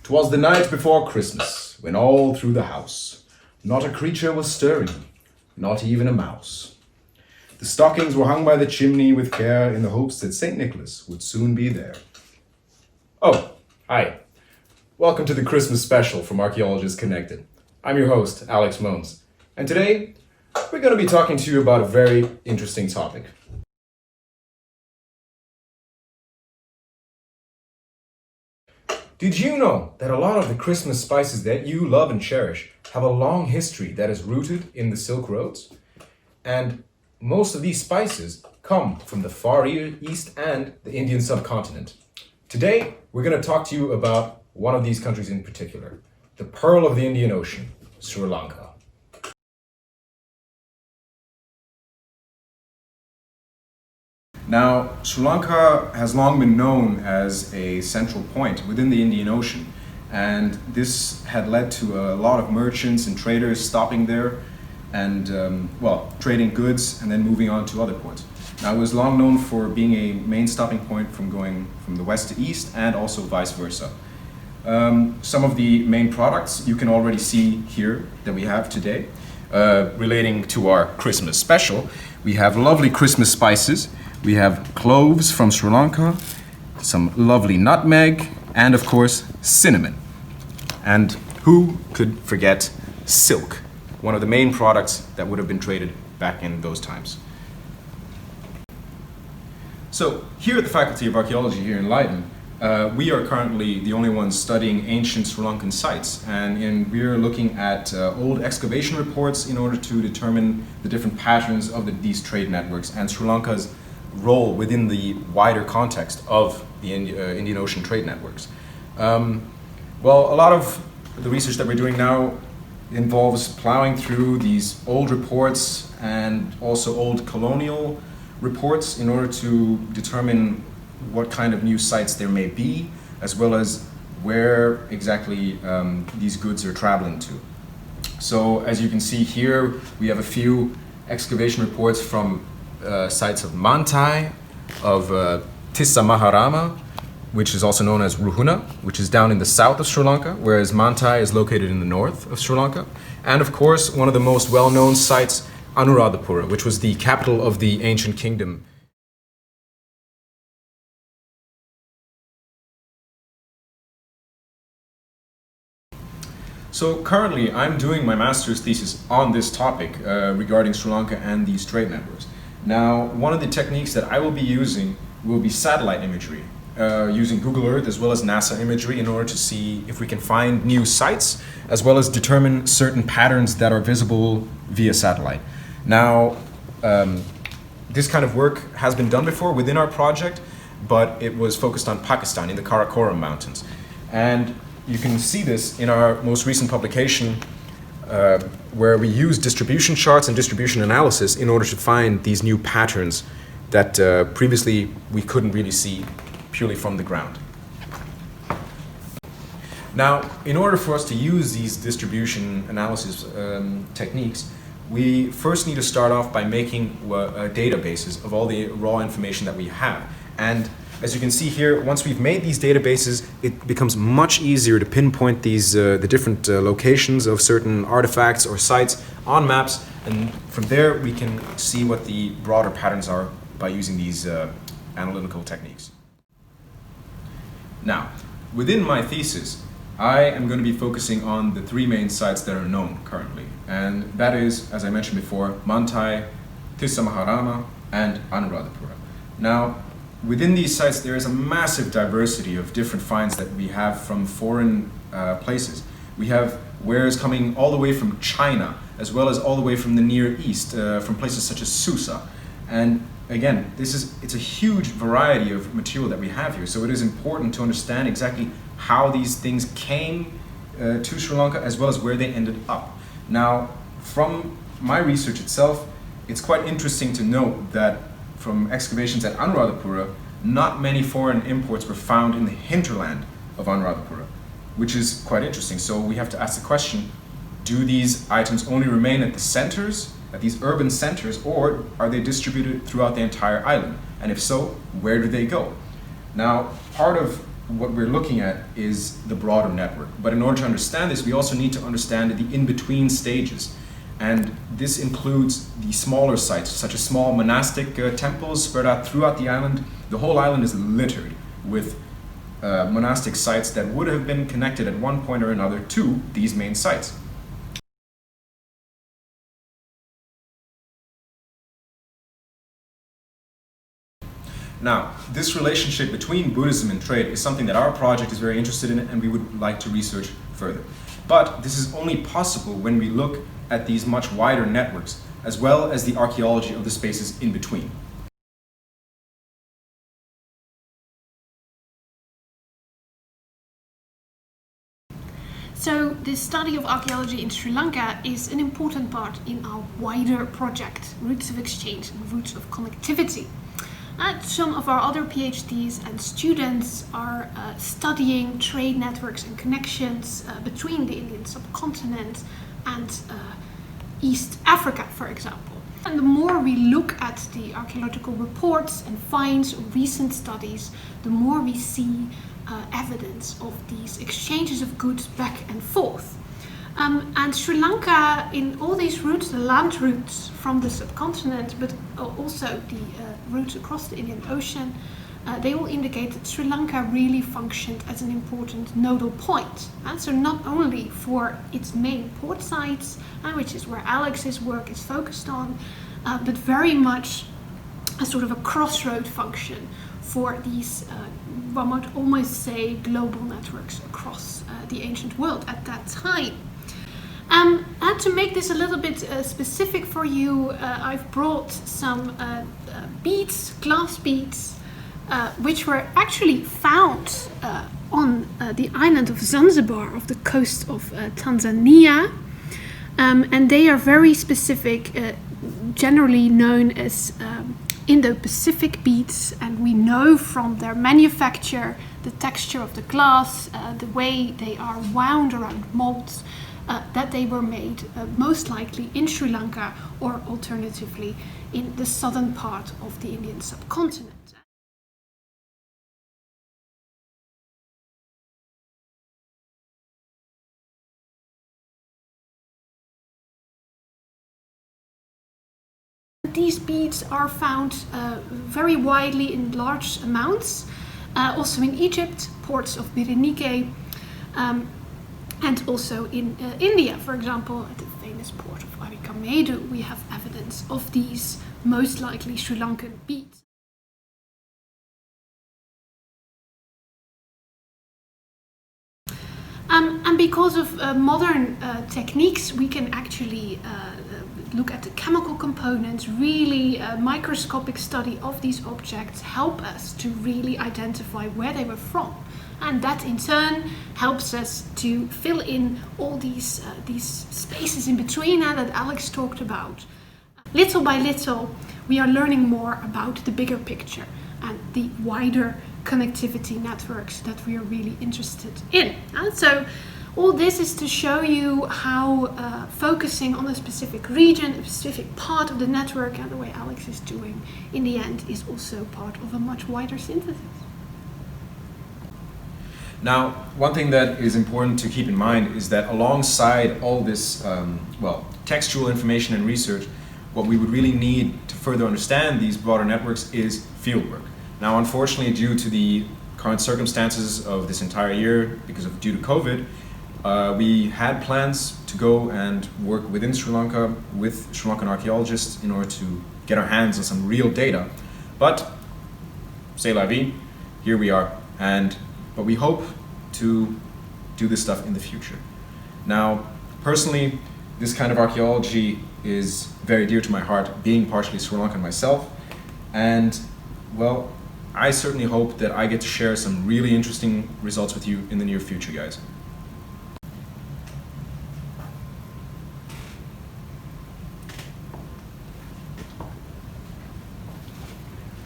'Twas the night before Christmas, when all through the house not a creature was stirring, not even a mouse. The stockings were hung by the chimney with care in the hopes that St. Nicholas would soon be there. Oh, hi. Welcome to the Christmas special from Archaeologists Connected. I'm your host, Alex Mohns, and today we're going to be talking to you about a very interesting topic. Did you know that a lot of the Christmas spices that you love and cherish have a long history that is rooted in the Silk Roads? And most of these spices come from the Far East and the Indian subcontinent. Today, we're going to talk to you about one of these countries in particular, the Pearl of the Indian Ocean, Sri Lanka. Now, Sri Lanka has long been known as a central point within the Indian Ocean, and this had led to a lot of merchants and traders stopping there and, trading goods and then moving on to other ports. Now, it was long known for being a main stopping point from going from the west to east and also vice versa. Some of the main products you can already see here that we have today. Relating to our Christmas special, we have lovely Christmas spices. We have cloves from Sri Lanka, some lovely nutmeg, and of course, cinnamon. And who could forget silk, one of the main products that would have been traded back in those times. So here at the Faculty of Archaeology here in Leiden, we are currently the only ones studying ancient Sri Lankan sites, and we're looking at old excavation reports in order to determine the different patterns of these trade networks and Sri Lanka's role within the wider context of the Indian Ocean trade networks. A lot of the research that we're doing now involves plowing through these old reports and also old colonial reports in order to determine what kind of new sites there may be, as well as where exactly these goods are traveling to. So as you can see here, we have a few excavation reports from sites of Mantai, of Tissa Maharama, which is also known as Ruhuna, which is down in the south of Sri Lanka, whereas Mantai is located in the north of Sri Lanka. And of course, one of the most well-known sites, Anuradhapura, which was the capital of the ancient kingdom. So currently, I'm doing my master's thesis on this topic regarding Sri Lanka and these trade networks. Now, one of the techniques that I will be using will be satellite imagery, using Google Earth as well as NASA imagery in order to see if we can find new sites, as well as determine certain patterns that are visible via satellite. Now, this kind of work has been done before within our project, but it was focused on Pakistan in the Karakoram Mountains. And you can see this in our most recent publication, where we use distribution charts and distribution analysis in order to find these new patterns that previously we couldn't really see purely from the ground. Now, in order for us to use these distribution analysis techniques, we first need to start off by making databases of all the raw information that we have. And as you can see here, once we've made these databases, it becomes much easier to pinpoint these the different locations of certain artifacts or sites on maps, and from there we can see what the broader patterns are by using these analytical techniques. Now, within my thesis, I am going to be focusing on the three main sites that are known currently, and that is, as I mentioned before, Mantai, Tissa Maharama, and Anuradhapura. Now, within these sites, there is a massive diversity of different finds that we have from foreign places. We have wares coming all the way from China, as well as all the way from the Near East, from places such as Susa. And again, it's a huge variety of material that we have here, so it is important to understand exactly how these things came to Sri Lanka, as well as where they ended up. Now, from my research itself, it's quite interesting to note that from excavations at Anuradhapura, not many foreign imports were found in the hinterland of Anuradhapura, which is quite interesting. So we have to ask the question, do these items only remain at the centers, at these urban centers, or are they distributed throughout the entire island? And if so, where do they go? Now, part of what we're looking at is the broader network. But in order to understand this, we also need to understand the in-between stages. And this includes the smaller sites, such as small monastic temples spread out throughout the island. The whole island is littered with monastic sites that would have been connected at one point or another to these main sites. Now, this relationship between Buddhism and trade is something that our project is very interested in and we would like to research further. But this is only possible when we look at these much wider networks, as well as the archaeology of the spaces in between. So the study of archaeology in Sri Lanka is an important part in our wider project, Roots of Exchange and Roots of Connectivity. Some of our other PhDs and students are studying trade networks and connections between the Indian subcontinent and East Africa, for example. And the more we look at the archaeological reports and finds recent studies, the more we see evidence of these exchanges of goods back and forth. And Sri Lanka, in all these routes, the land routes from the subcontinent, but also the routes across the Indian Ocean, they all indicate that Sri Lanka really functioned as an important nodal point. And so not only for its main port sites, which is where Alex's work is focused on, but very much a sort of a crossroad function for these, one might almost say, global networks across the ancient world at that time. And to make this a little bit specific for you, I've brought some beads, glass beads, which were actually found on the island of Zanzibar, off the coast of Tanzania. And they are very specific, generally known as Indo-Pacific beads, and we know from their manufacture, the texture of the glass, the way they are wound around molds, that they were made most likely in Sri Lanka or alternatively in the southern part of the Indian subcontinent. These beads are found very widely in large amounts, also in Egypt, ports of Berenike, and also in India, for example, at the famous port of Arikamedu, we have evidence of these most likely Sri Lankan beads. And because of modern techniques, we can actually look at the chemical components. Really microscopic study of these objects help us to really identify where they were from. And that in turn helps us to fill in all these spaces in between that Alex talked about. Little by little, we are learning more about the bigger picture and the wider connectivity networks that we are really interested in. And so all this is to show you how focusing on a specific region, a specific part of the network, and the way Alex is doing, in the end, is also part of a much wider synthesis. Now, one thing that is important to keep in mind is that alongside all this, textual information and research, what we would really need to further understand these broader networks is fieldwork. Now, unfortunately, due to the current circumstances of this entire year, due to COVID, we had plans to go and work within Sri Lanka with Sri Lankan archaeologists in order to get our hands on some real data. But, c'est la vie, here we are. But we hope to do this stuff in the future. Now, personally, this kind of archaeology is very dear to my heart, being partially Sri Lankan myself. And, well, I certainly hope that I get to share some really interesting results with you in the near future, guys.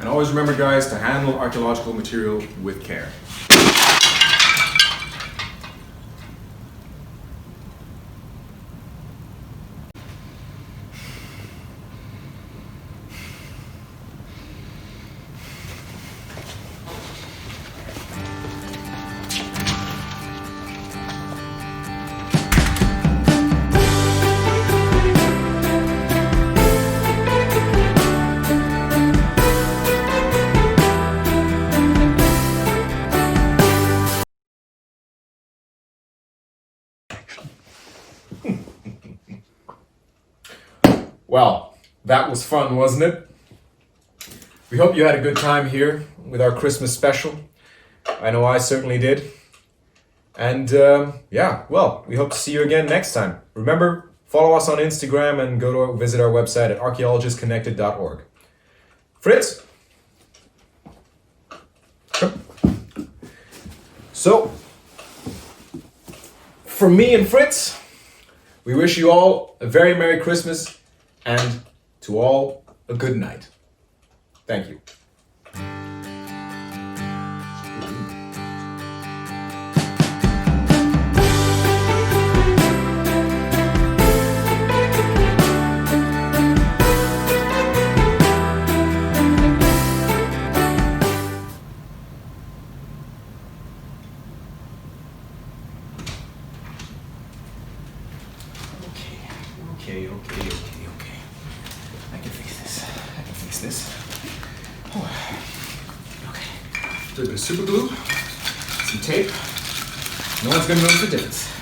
And always remember, guys, to handle archaeological material with care. Well, that was fun, wasn't it? We hope you had a good time here with our Christmas special. I know I certainly did. And yeah, well, we hope to see you again next time. Remember, follow us on Instagram and go to visit our website at archaeologistconnected.org. Fritz? So, from me and Fritz, we wish you all a very Merry Christmas and to all a good night. Thank you. Okay. I can fix this. Oh. Okay. A little bit of super glue, some tape. No one's gonna notice the difference.